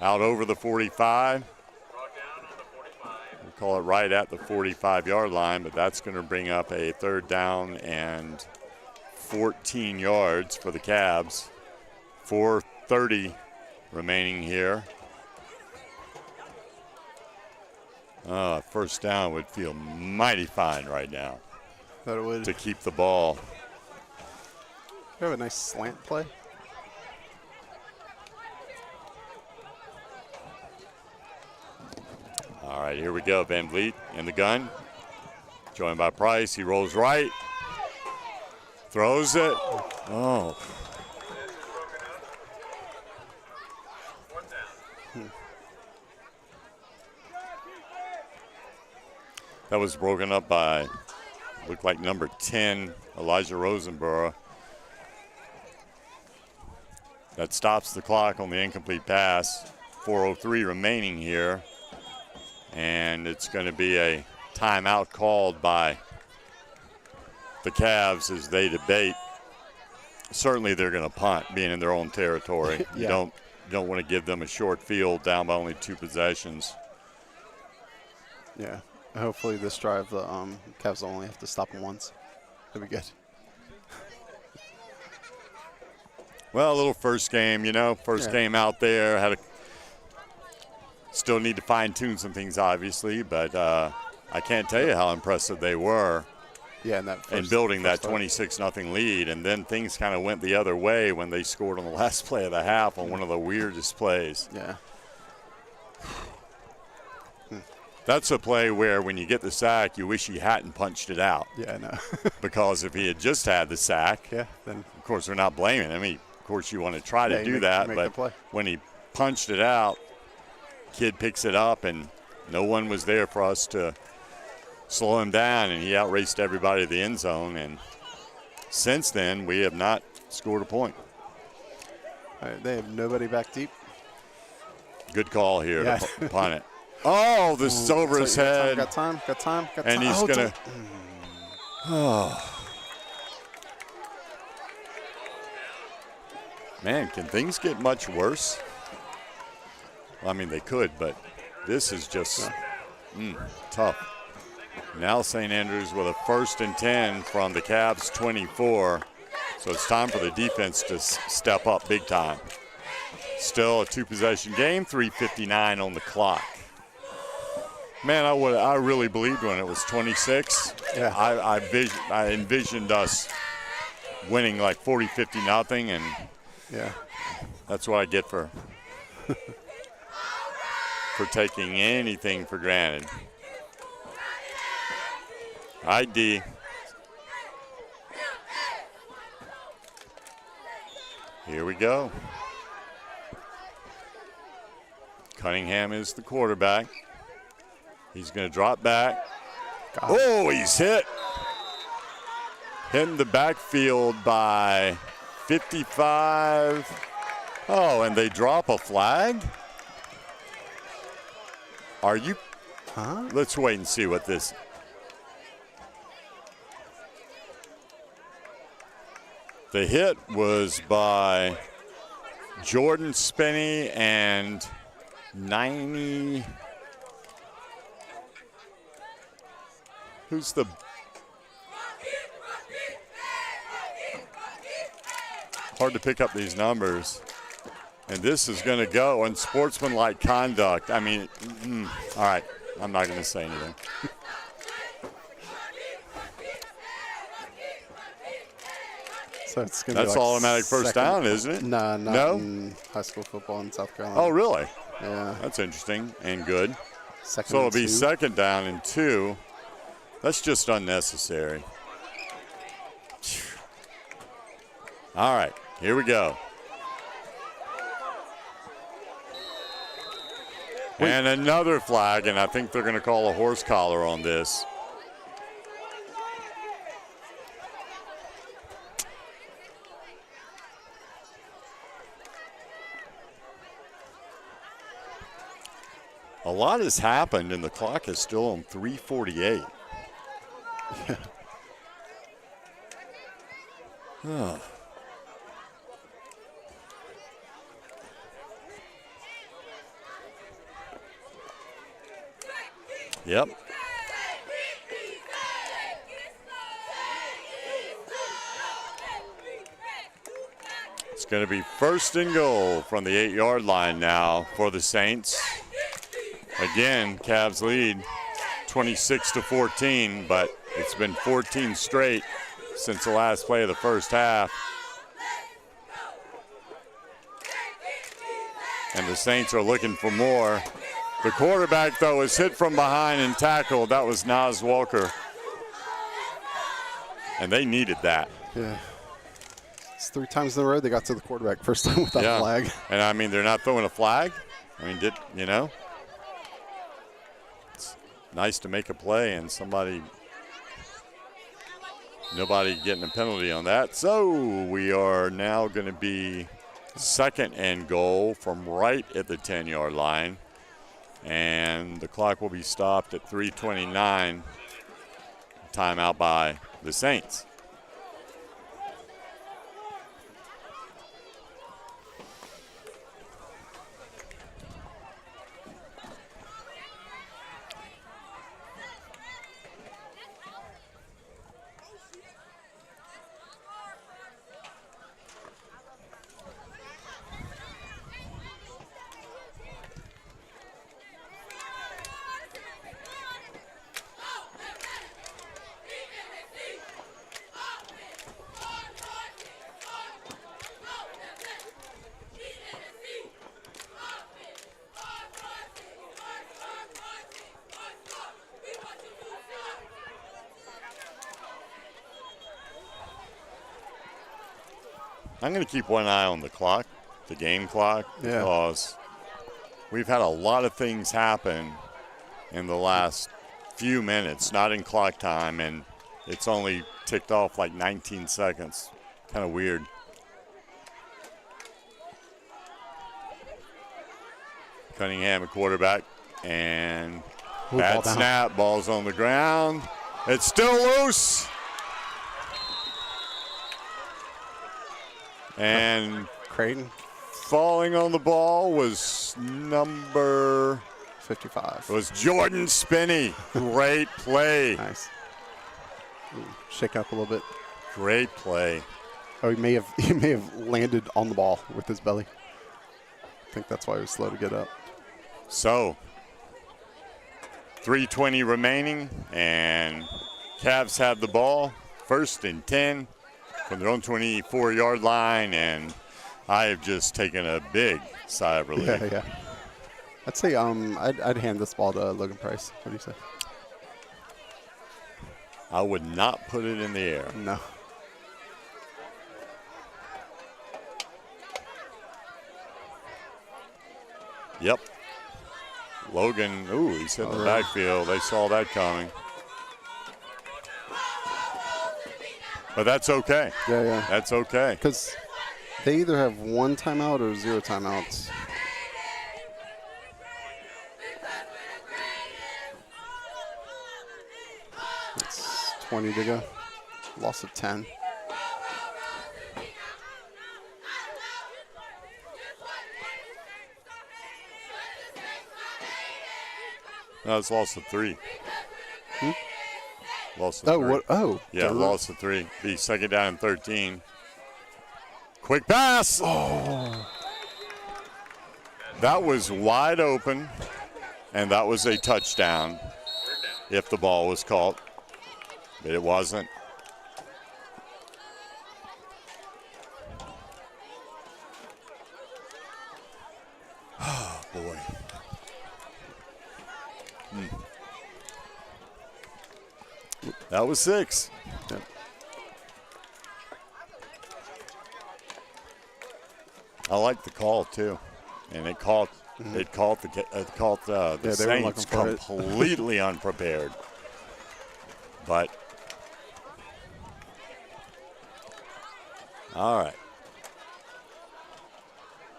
Speaker 1: out over the 45. We'll call it right at the 45-yard line, but that's going to bring up a third down and 14 yards for the Cavs. 4:30 remaining here. First down would feel mighty fine right now.
Speaker 2: That it would.
Speaker 1: To keep the ball.
Speaker 2: We have a nice slant play.
Speaker 1: All right, here we go. Van Vliet in the gun. Joined by Price. He rolls right. Throws it. Oh. That was broken up by, looked like number 10, Elijah Rosenborough. That stops the clock on the incomplete pass. 4:03 remaining here. And it's going to be a timeout called by the Cavs as they debate. Certainly they're going to punt, being in their own territory.
Speaker 2: Yeah.
Speaker 1: You don't want to give them a short field down by only 2 possessions.
Speaker 2: Yeah. Hopefully this drive, the Cavs only have to stop them once. That'd be good.
Speaker 1: Well, a little first game, first game out there. Still need to fine-tune some things, obviously, but I can't tell you how impressive they were.
Speaker 2: Yeah, and
Speaker 1: building that 26-0 lead, and then things kind of went the other way when they scored on the last play of the half on one of the weirdest plays.
Speaker 2: Yeah.
Speaker 1: That's a play where when you get the sack, you wish he hadn't punched it out.
Speaker 2: Yeah, I know.
Speaker 1: Because if he had just had the sack,
Speaker 2: then
Speaker 1: of course we're not blaming him. I mean, of course you want to try to do that, but when he punched it out, kid picks it up, and no one was there for us to slow him down, and he outraced everybody to the end zone. And since then, we have not scored a point.
Speaker 2: All right, they have nobody back deep.
Speaker 1: Good call here to punt it. Oh, this is over his head.
Speaker 2: Got time.
Speaker 1: And he's going to. Oh. Man, can things get much worse? Well, I mean, they could, but this is just tough. Now St. Andrews with a 1st and 10 from the Cavs 24. So it's time for the defense to step up big time. Still a 2-possession game, 3:59 on the clock. Man, I really believed when it was 26.
Speaker 2: Yeah.
Speaker 1: I envisioned us winning like 40-50-0, and that's what I get for taking anything for granted. ID. Here we go. Cunningham is the quarterback. He's going to drop back. Oh, he's hit. Hitting the backfield by 55. Oh, and they drop a flag? Are you?
Speaker 2: Huh?
Speaker 1: Let's wait and see what this. The hit was by Jordan Spinney and 90. Who's the? Hard to pick up these numbers. And this is going to go on sportsmanlike conduct. I mean, all right, I'm not going to say anything.
Speaker 2: So it's going
Speaker 1: to be like automatic first down, isn't it?
Speaker 2: Nah, not in high school football in South Carolina.
Speaker 1: Oh, really?
Speaker 2: Yeah.
Speaker 1: That's interesting and good.
Speaker 2: So
Speaker 1: it'll be 2nd down and 2. That's just unnecessary. All right, here we go. And another flag, and I think they're going to call a horse collar on this. A lot has happened, and the clock is still on 3:48.
Speaker 2: Yeah.
Speaker 1: Oh. Yep. It's going to be first and goal from the 8-yard line now for the Saints. Again, Cavs lead 26-14, but it's been 14 straight since the last play of the first half. And the Saints are looking for more. The quarterback, though, is hit from behind and tackled. That was Nas Walker. And they needed that.
Speaker 2: Yeah. It's 3 times in a row they got to the quarterback. First time without a flag.
Speaker 1: And, I mean, they're not throwing a flag. I mean, it's nice to make a play and nobody getting a penalty on that. So we are now going to be second and goal from right at the 10-yard line. And the clock will be stopped at 3:29. Timeout by the Saints. I'm going to keep one eye on the clock, the game clock, because we've had a lot of things happen in the last few minutes, not in clock time, and it's only ticked off like 19 seconds. Kind of weird. Cunningham, a quarterback, and bad snap. Ball's on the ground. It's still loose. And
Speaker 2: Crayton
Speaker 1: falling on the ball was number
Speaker 2: 55.
Speaker 1: It was Jordan Spinney. Great play.
Speaker 2: Nice. Shake up a little bit.
Speaker 1: Great play.
Speaker 2: Oh, he may have landed on the ball with his belly. I think that's why he was slow to get up.
Speaker 1: So, 3:20 remaining, and Cavs have the ball. First and 10 from their own 24-yard line, and I have just taken a big sigh of relief.
Speaker 2: Yeah. I'd say I'd hand this ball to Logan Price. What do you say?
Speaker 1: I would not put it in the air.
Speaker 2: No.
Speaker 1: Yep. Logan, he's hit the backfield. They saw that coming. But that's okay.
Speaker 2: Yeah.
Speaker 1: That's okay.
Speaker 2: Because they either have 1 timeout or 0 timeouts. It's 20 to go. Loss of 10.
Speaker 1: No, it's loss of 3. Loss of 3.
Speaker 2: What? Oh.
Speaker 1: Yeah, loss of 3. Be second down and 13. Quick pass. Oh. That was wide open, and that was a touchdown if the ball was caught. But it wasn't. Oh, boy. That was 6.
Speaker 2: Yep.
Speaker 1: I like the call too, and it caught the Saints completely unprepared. But all right,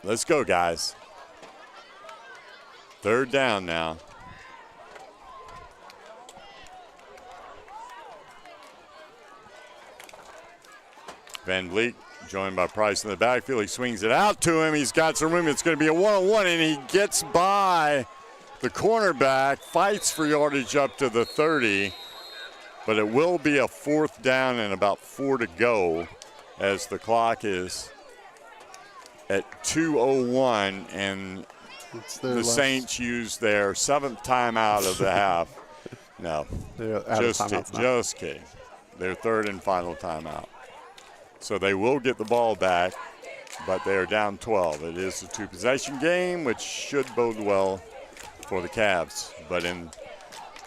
Speaker 1: let's go, guys. Third down now. Van Vliet joined by Price in the backfield. He swings it out to him. He's got some room. It's going to be a one-on-one, and he gets by the cornerback, fights for yardage up to the 30, but it will be a fourth down and about 4 to go as the clock is at 2:01, and the Saints use their 7th timeout of the half. No, just kidding. Their 3rd and final timeout. So they will get the ball back, but they are down 12. It is a 2-possession game, which should bode well for the Cavs. But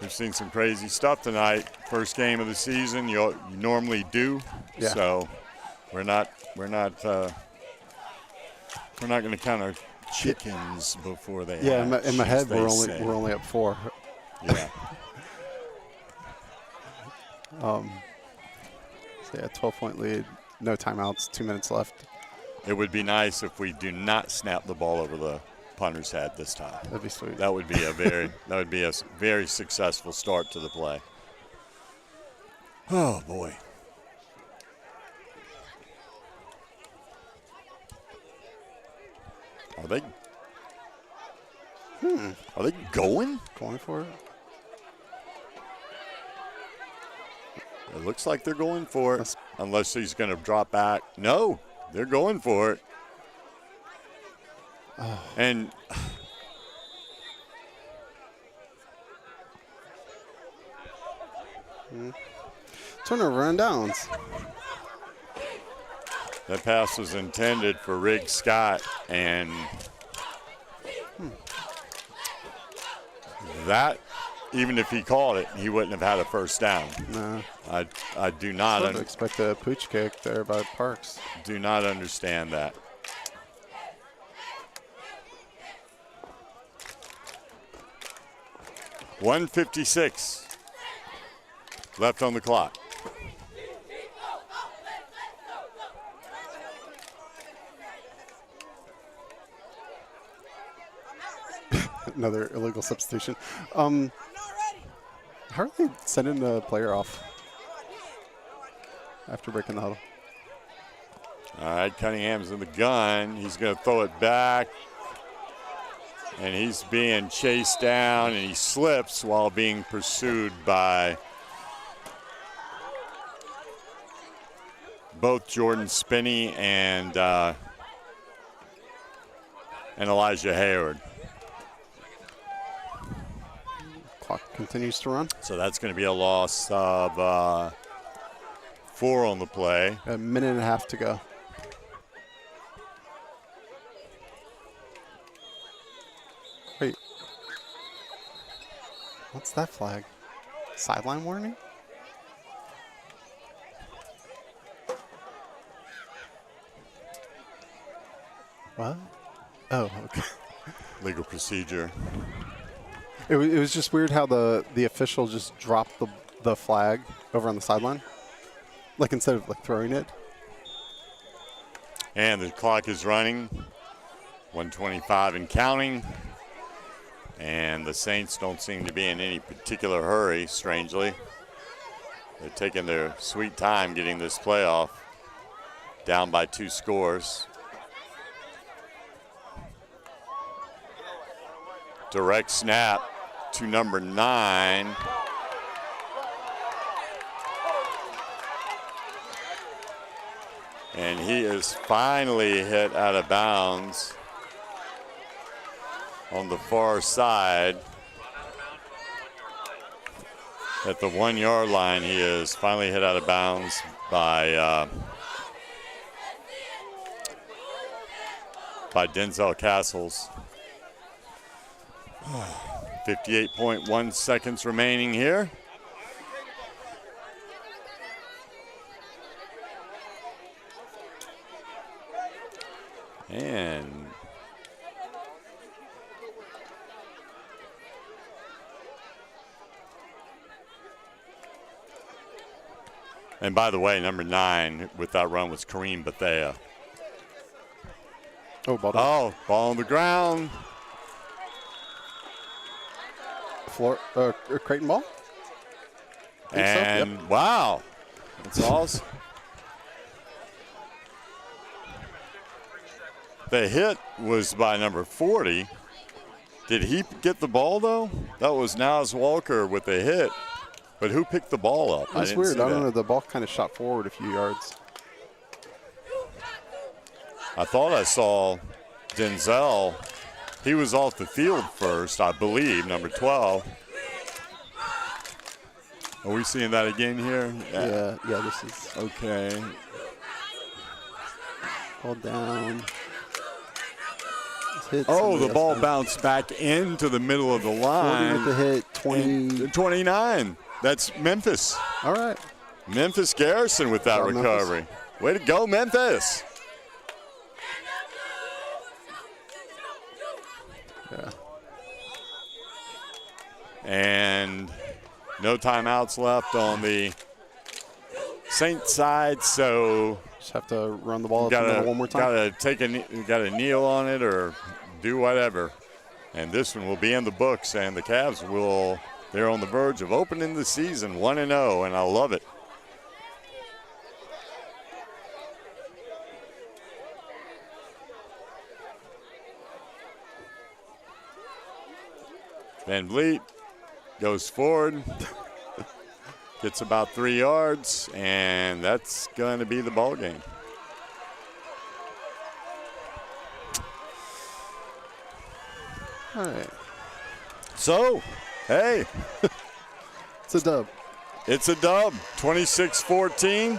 Speaker 1: we've seen some crazy stuff tonight. First game of the season, you normally do.
Speaker 2: Yeah.
Speaker 1: So we're not going to count our chickens before they.
Speaker 2: Yeah,
Speaker 1: hatch,
Speaker 2: in my head,
Speaker 1: we're
Speaker 2: only up 4.
Speaker 1: Yeah.
Speaker 2: So yeah, 12-point lead, no timeouts, 2 minutes left.
Speaker 1: It would be nice if we do not snap the ball over the punter's head this time.
Speaker 2: That'd be sweet.
Speaker 1: That would be a very successful start to the play. Oh boy. Are they going?
Speaker 2: Going for it?
Speaker 1: It looks like they're going for it. Unless he's going to drop back. No, they're going for it.
Speaker 2: Oh.
Speaker 1: And
Speaker 2: turnover and downs.
Speaker 1: That pass was intended for Riggs Scott, and that, even if he called it, he wouldn't have had a first down.
Speaker 2: No.
Speaker 1: I do not
Speaker 2: expect a pooch kick there by Parks.
Speaker 1: Do not understand that. .156 left on the clock.
Speaker 2: Another illegal substitution. How are they sending the player off after breaking the huddle?
Speaker 1: All right, Cunningham's in the gun. He's going to throw it back. And he's being chased down, and he slips while being pursued by both Jordan Spinney and Elijah Hayward.
Speaker 2: Clock continues to run.
Speaker 1: So that's going to be a loss of 4 on the play.
Speaker 2: A minute and a half to go. Wait. What's that flag? Sideline warning? What? Oh, okay.
Speaker 1: Legal procedure.
Speaker 2: It was just weird how the official just dropped the flag over on the sideline. Like instead of like throwing it.
Speaker 1: And the clock is running. 1:25 and counting. And the Saints don't seem to be in any particular hurry, strangely. They're taking their sweet time getting this playoff. Down by 2 scores. Direct snap to number 9. And he is finally hit out of bounds on the far side. At the 1-yard line, he is finally hit out of bounds by Denzel Castles. 58.1 seconds remaining here. And by the way, number 9 with that run was Kareem Bethea.
Speaker 2: Oh, ball
Speaker 1: on the ground.
Speaker 2: Crayton ball.
Speaker 1: And wow, that's awesome. The hit was by number 40. Did he get the ball, though? That was Naz Walker with the hit. But who picked the ball up?
Speaker 2: That's weird. I don't know. The ball kind of shot forward a few yards.
Speaker 1: I thought I saw Denzel. He was off the field first, I believe, number 12. Are we seeing that again here?
Speaker 2: Yeah, this is.
Speaker 1: Okay.
Speaker 2: Hold down.
Speaker 1: Oh, the ball bounced back into the middle of the line.
Speaker 2: 40 with the hit, 20.
Speaker 1: 29. That's Memphis.
Speaker 2: All right.
Speaker 1: Memphis Garrison with that recovery. Memphis. Way to go, Memphis.
Speaker 2: Yeah.
Speaker 1: And no timeouts left on the Saints side, so
Speaker 2: just have to run the ball up the middle one more time.
Speaker 1: Gotta kneel on it or do whatever. And this one will be in the books, and the Cavs they're on the verge of opening the season 1-0, and I love it. Van Vliet goes forward, gets about 3 yards, and that's going to be the ball game.
Speaker 2: All right.
Speaker 1: So, hey.
Speaker 2: It's a dub.
Speaker 1: It's a dub, 26-14.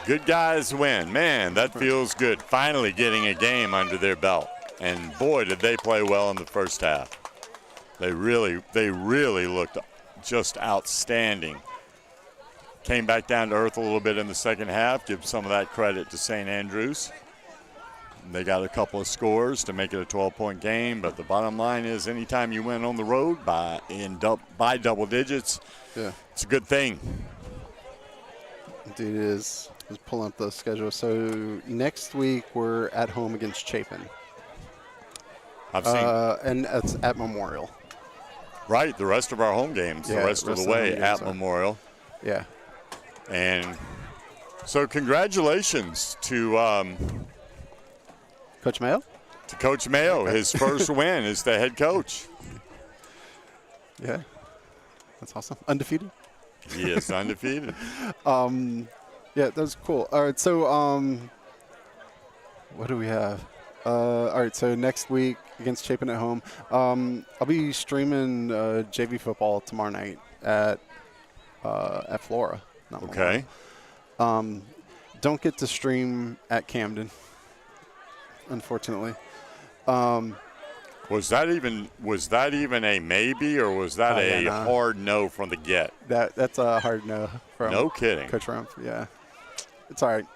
Speaker 1: Good guys win. Man, that feels good. Finally getting a game under their belt. And boy, did they play well in the first half. They really looked just outstanding. Came back down to earth a little bit in the second half. Give some of that credit to St. Andrews. They got a couple of scores to make it a 12-point game, but the bottom line is anytime you win on the road by double digits, it's a good thing.
Speaker 2: Indeed it is. Just pulling up the schedule. So next week we're at home against Chapin.
Speaker 1: I've seen.
Speaker 2: And it's at Memorial.
Speaker 1: Right, the rest of our home games, the rest of the way at Memorial.
Speaker 2: Yeah.
Speaker 1: And so congratulations to
Speaker 2: Coach Mayo?
Speaker 1: To Coach Mayo. His first win as the head coach.
Speaker 2: Yeah. That's awesome. Undefeated?
Speaker 1: He is undefeated.
Speaker 2: Yeah, that's cool. All right, so what do we have? All right, so next week against Chapin at home, I'll be streaming JV football tomorrow night at Flora.
Speaker 1: Okay.
Speaker 2: Don't get to stream at Camden, unfortunately.
Speaker 1: Was that even a maybe, or was that a hard no from the get?
Speaker 2: That's a hard no from
Speaker 1: no kidding.
Speaker 2: Coach Rumpf. Yeah, it's all right.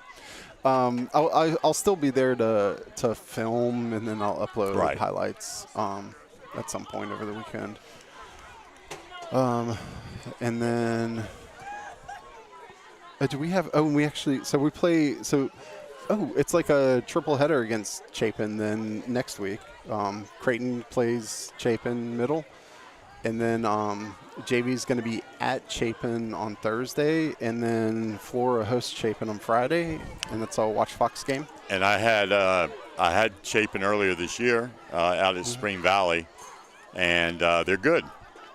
Speaker 2: I'll still be there to film, and then I'll upload highlights at some point over the weekend. And then do we have? Oh, we actually. So we play. So. Oh, it's like a triple header against Chapin then next week. Crayton plays Chapin Middle. And then JV's going to be at Chapin on Thursday. And then Flora hosts Chapin on Friday. And that's a Watch Fox game.
Speaker 1: And I had Chapin earlier this year out at Spring Valley. And they're good.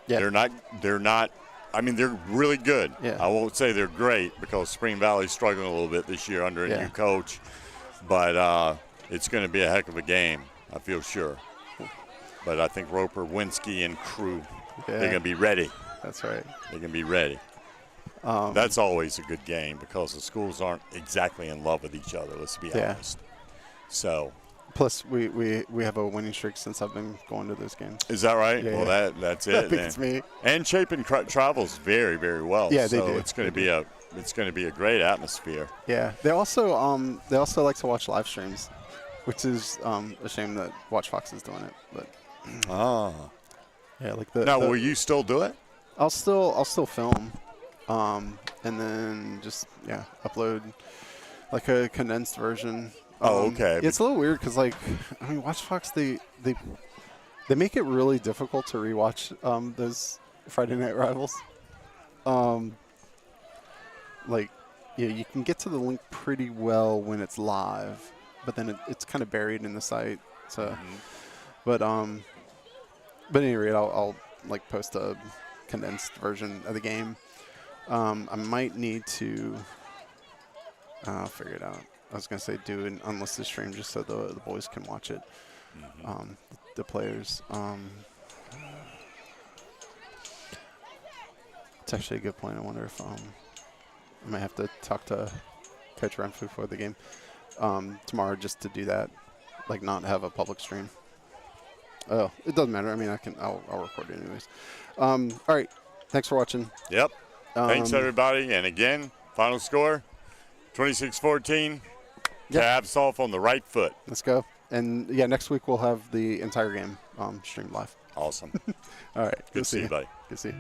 Speaker 1: Yeah. They're not. I mean, they're really good.
Speaker 2: Yeah.
Speaker 1: I won't say they're great because Spring Valley's struggling a little bit this year under a new coach. But it's going to be a heck of a game, I feel sure. But I think Roper, Winsky, and crew, they're going to be ready.
Speaker 2: That's right.
Speaker 1: They're going to be ready. That's always a good game because the schools aren't exactly in love with each other, let's be honest. So.
Speaker 2: Plus, we have a winning streak since I've been going to those games.
Speaker 1: Is that right?
Speaker 2: Yeah,
Speaker 1: well, that's it.
Speaker 2: I think it's me.
Speaker 1: And Chapin travels very, very well.
Speaker 2: Yeah, they do.
Speaker 1: It's going to be a great atmosphere.
Speaker 2: Yeah, they also like to watch live streams, which is a shame that Watch Fox is doing it. But yeah, like
Speaker 1: now, will you still do it?
Speaker 2: I'll still film, and then just upload like a condensed version.
Speaker 1: Oh, okay.
Speaker 2: It's a little weird because, like, I mean, Watch Fox, they make it really difficult to rewatch those Friday Night Rivals. Like, yeah, you can get to the link pretty well when it's live, but then it's kind of buried in the site. So, but at any rate, I'll like post a condensed version of the game. I might need to figure it out. I was gonna say do an unlisted stream just so the boys can watch it. The players. It's actually a good point. I wonder if I might have to talk to Coach Renfrew before the game tomorrow just to do that, like not have a public stream. Oh, it doesn't matter. I mean, I'll record it anyways. All right. Thanks for watching.
Speaker 1: Yep. Thanks, everybody. And again, final score, 26-14.
Speaker 2: Yep.
Speaker 1: Cavs off on the right foot.
Speaker 2: Let's go. And, yeah, next week we'll have the entire game streamed live.
Speaker 1: Awesome.
Speaker 2: All right.
Speaker 1: Good to see you, buddy.
Speaker 2: Good to see you.